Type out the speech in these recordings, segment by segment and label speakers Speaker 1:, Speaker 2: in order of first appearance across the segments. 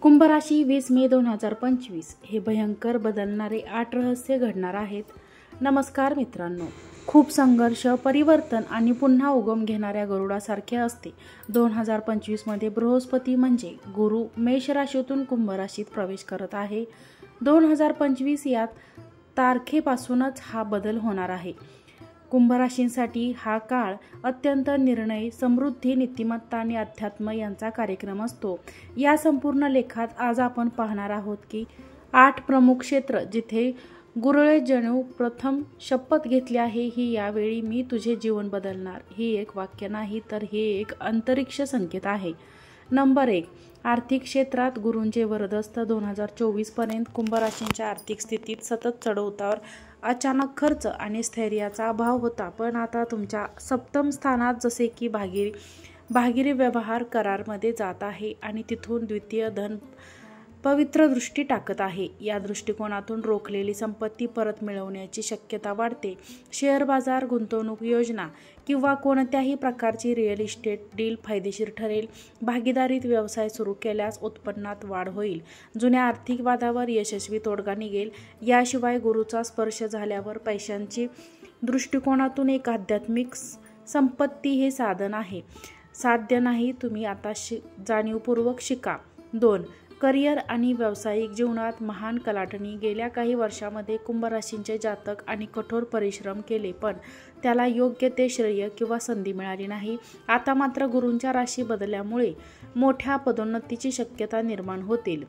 Speaker 1: कुंभ राशी 20 मे 2025 हे भयंकर बदलणारे 8 रहस्य घडणार आहेत. नमस्कार मित्रांनो, खूप संघर्ष, परिवर्तन आणि पुन्हा उगम घेणाऱ्या गरुडासारखे असते. 2025 मध्ये बृहस्पती म्हणजे गुरु मेष राशीतून कुंभ राशीत प्रवेश करत आहे. 2025 या तारखेपासूनच हा बदल होणार आहे. कुंभ राशींसाठी हा काळ अत्यंत निर्णय, समृद्धी, नीतिमत्ता आणि अध्यात्म यांचा कार्यक्रम असतो. या संपूर्ण लेखात आज आपण पाहणार आहोत की 8 प्रमुख क्षेत्र जिथे गुरुळे जणू प्रथम शपथ घेतली आहे, ही यावेळी मी तुझे जीवन बदलणार. ही एक वाक्य नाही, तर हे एक अंतरिक्ष संकेत आहे. नंबर 1, आर्थिक क्षेत्रात गुरूंचे वरदहस्त. 2024 पर्यंत कुंभ राशींच्या आर्थिक स्थितीत सतत चढउतार, अचानक खर्च आणि स्थैर्याचा अभाव होता. पण आता तुमच्या सप्तम स्थानात जसे की भागिरी व्यवहार करारमध्ये जात आहे आणि तिथून द्वितीय धन पवित्र दृष्टी टाकत आहे. या दृष्टिकोनातून रोखलेली संपत्ती परत मिळवण्याची शक्यता वाढते. शेअर बाजार, गुंतवणूक योजना किंवा कोणत्याही प्रकारची रिअल इस्टेट डील फायदेशीर ठरेल. भागीदारीत व्यवसाय सुरू केल्यास उत्पन्नात वाढ होईल. जुन्या आर्थिक वादावर यशस्वी तोडगा निघेल. याशिवाय गुरूचा स्पर्श झाल्यावर पैशांची दृष्टिकोनातून एक आध्यात्मिक संपत्ती हे साधन आहे, साध्य नाही. तुम्ही आता जाणीवपूर्वक शिका. 2, करिअर आणि व्यावसायिक जीवनात महान कलाटणी. गेल्या काही वर्षांमध्ये कुंभ राशींचे जातक आणि कठोर परिश्रम केले, पण त्याला योग्य ते श्रेय किंवा संधी मिळाली नाही. आता मात्र गुरूंच्या राशी बदलल्यामुळे मोठ्या पदोन्नतीची शक्यता निर्माण होतील.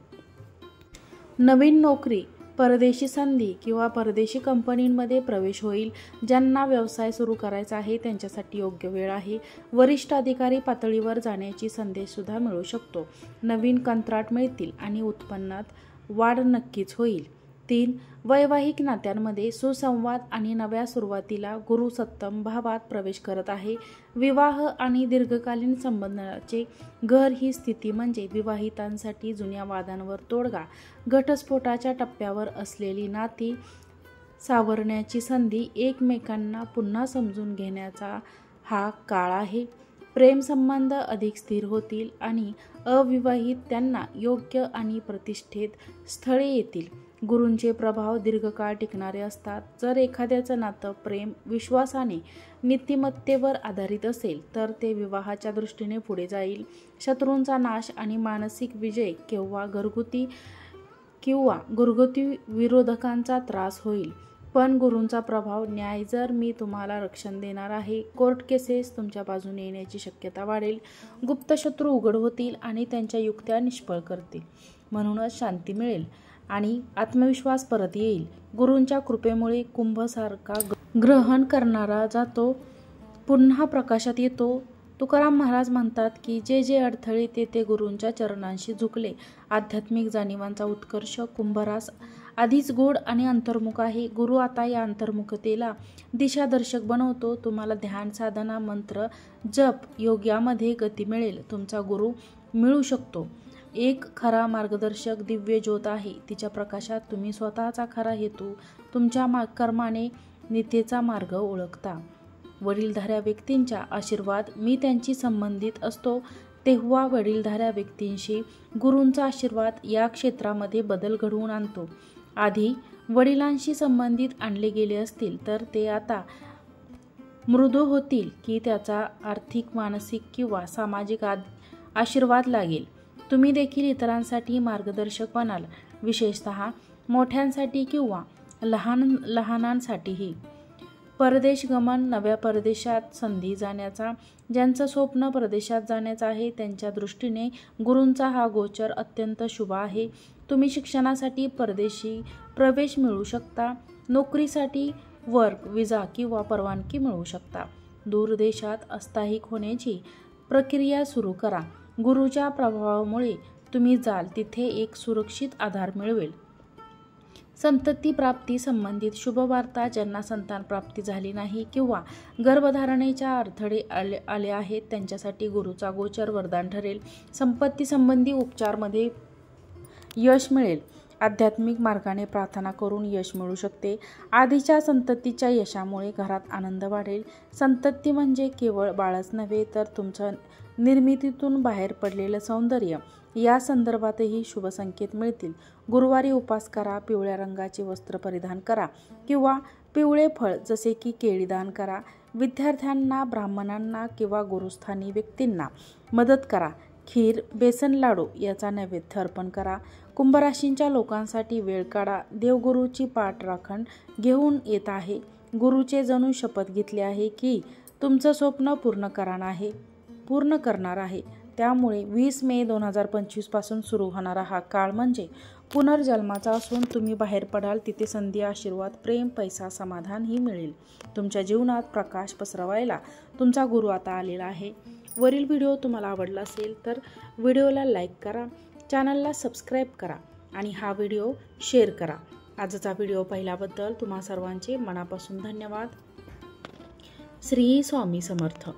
Speaker 1: नवीन नोकरी, परदेशी संधी किंवा परदेशी कंपनीमध्ये प्रवेश होईल. ज्यांना व्यवसाय सुरू करायचा आहे त्यांच्यासाठी योग्य वेळ आहे. वरिष्ठ अधिकारी पातळीवर जाण्याची संदेश सुद्धा मिळू शकतो. नवीन कंत्राट मिळतील आणि उत्पन्नात वाढ नक्कीच होईल. 3, वैवाहिक नात्यांमध्ये सुसंवाद आणि नव्या सुरुवातीला. गुरु सप्तम भावात प्रवेश करत आहे. विवाह आणि दीर्घकालीन संबंधाचे घर. ही स्थिती म्हणजे विवाहितांसाठी जुन्या वादांवर तोडगा, घटस्फोटाच्या टप्प्यावर असलेली नाती सावरण्याची संधी, एकमेकांना पुन्हा समजून घेण्याचा हा काळ आहे. प्रेम संबंध अधिक स्थिर होतील आणि अविवाहित त्यांना योग्य आणि प्रतिष्ठित स्थळे येतील. गुरूंचे प्रभाव दीर्घकाळ टिकणारे असतात. जर एखाद्याचं नातं प्रेम, विश्वासाने, नीतिमत्तेवर आधारित असेल तर ते विवाहाच्या दृष्टीने पुढे जाईल. शत्रूंचा नाश आणि मानसिक विजय किंवा घरगुती विरोधकांचा त्रास होईल. पण गुरूंचा प्रभाव, न्याय, जर मी तुम्हाला रक्षण देणार आहे. कोर्ट केसेस तुमच्या बाजूने येण्याची शक्यता वाढेल. गुप्त शत्रू उघड होतील आणि त्यांच्या युक्त्या निष्फळ करतील. म्हणूनच शांती मिळेल आणि आत्मविश्वास परत येईल. गुरूंच्या कृपेमुळे कुंभसारखा ग्रहण करणारा जातो, पुन्हा प्रकाशात येतो. तुकाराम महाराज म्हणतात की जे अडथळे ते गुरूंच्या चरणांशी झुकले. आध्यात्मिक जाणीवांचा उत्कर्ष. कुंभरास आधीच गोड आणि अंतर्मुख आहे. गुरु आता या अंतर्मुखतेला दिशादर्शक बनवतो. तुम्हाला ध्यान, साधना, मंत्र, जप, योग्यामध्ये गती मिळेल. तुमचा गुरु मिळू शकतो. एक खरा मार्गदर्शक दिव्य ज्योत आहे. तिच्या प्रकाशात तुम्ही स्वतःचा खरा हेतू, तुमच्या कर्माने नीतीचा मार्ग ओळखता. वडीलधाऱ्या व्यक्तींच्या आशीर्वाद. मी त्यांची संबंधित असतो तेव्हा वडीलधाऱ्या व्यक्तींशी गुरूंचा आशीर्वाद या क्षेत्रामध्ये बदल घडवून आणतो. आधी वडिलांशी संबंधित आणले गेले असतील तर ते आता मृदू होतील की त्याचा आर्थिक, मानसिक किंवा सामाजिक आशीर्वाद लागेल. तुम्ही देखील इतरांसाठी मार्गदर्शक बनाल, विशेषतः मोठ्यांसाठी किंवा लहानांसाठीही. परदेश गमन, नव्या परदेशात संधी जाण्याचा. ज्यांचं स्वप्न परदेशात जाण्याचं आहे त्यांच्या दृष्टीने गुरूंचा हा गोचर अत्यंत शुभ आहे. तुम्ही शिक्षणासाठी परदेशी प्रवेश मिळवू शकता. नोकरीसाठी वर्क विजा किंवा परवानगी मिळवू शकता. दूर देशात अस्थायिक होण्याची प्रक्रिया सुरू करा. गुरूच्या प्रभावामुळे तुम्ही जाल तिथे एक सुरक्षित आधार मिळवेल. संतती प्राप्ती संबंधित शुभवार्ता. ज्यांना संतान प्राप्ती झाली नाही किंवा गर्भधारणेच्या अडथळे आले आहेत त्यांच्यासाठी गुरूचा गोचर वरदान ठरेल. संपत्ती संबंधी उपचारमध्ये यश मिळेल. आध्यात्मिक मार्गाने प्रार्थना करून यश मिळू शकते. आधीच्या संततीच्या यशामुळे घरात आनंद वाढेल. संतती म्हणजे केवळ बाळच नव्हे तर तुमचं निर्मितीतून बाहेर पडलेलं सौंदर्य. या संदर्भातही शुभ संकेत मिळतील. गुरुवारी उपास करा. पिवळ्या रंगाचे वस्त्र परिधान करा किंवा पिवळे फळ जसे की केळी दान करा. विद्यार्थ्यांना, ब्राह्मणांना किंवा गुरुस्थानी व्यक्तींना मदत करा. खीर, बेसन लाडू याचा नैवेद्य अर्पण करा. कुंभराशींच्या लोकांसाठी वेळ काढा. देवगुरूची पाठराखण घेऊन येत आहे. गुरुचे जणू शपथ घेतली आहे की तुमचं स्वप्न पूर्ण करणार आहे. त्यामुळे 20 मे 2025 पासून सुरू होणारा हा काळ म्हणजे पुनर्जन्माचा असून तुम्ही बाहेर पडाल तिथे संधी, आशीर्वाद, प्रेम, पैसा, समाधान ही मिळेल. तुमच्या जीवनात प्रकाश पसरवायला तुमचा गुरु आता आलेला आहे. वरील व्हिडिओ तुम्हाला आवडला असेल तर व्हिडिओला लाईक करा, चॅनलला सबस्क्राईब करा आणि हा व्हिडिओ शेअर करा. आजचा व्हिडिओ पाहिल्याबद्दल तुम्हा सर्वांचे मनापासून धन्यवाद. श्री स्वामी समर्थ.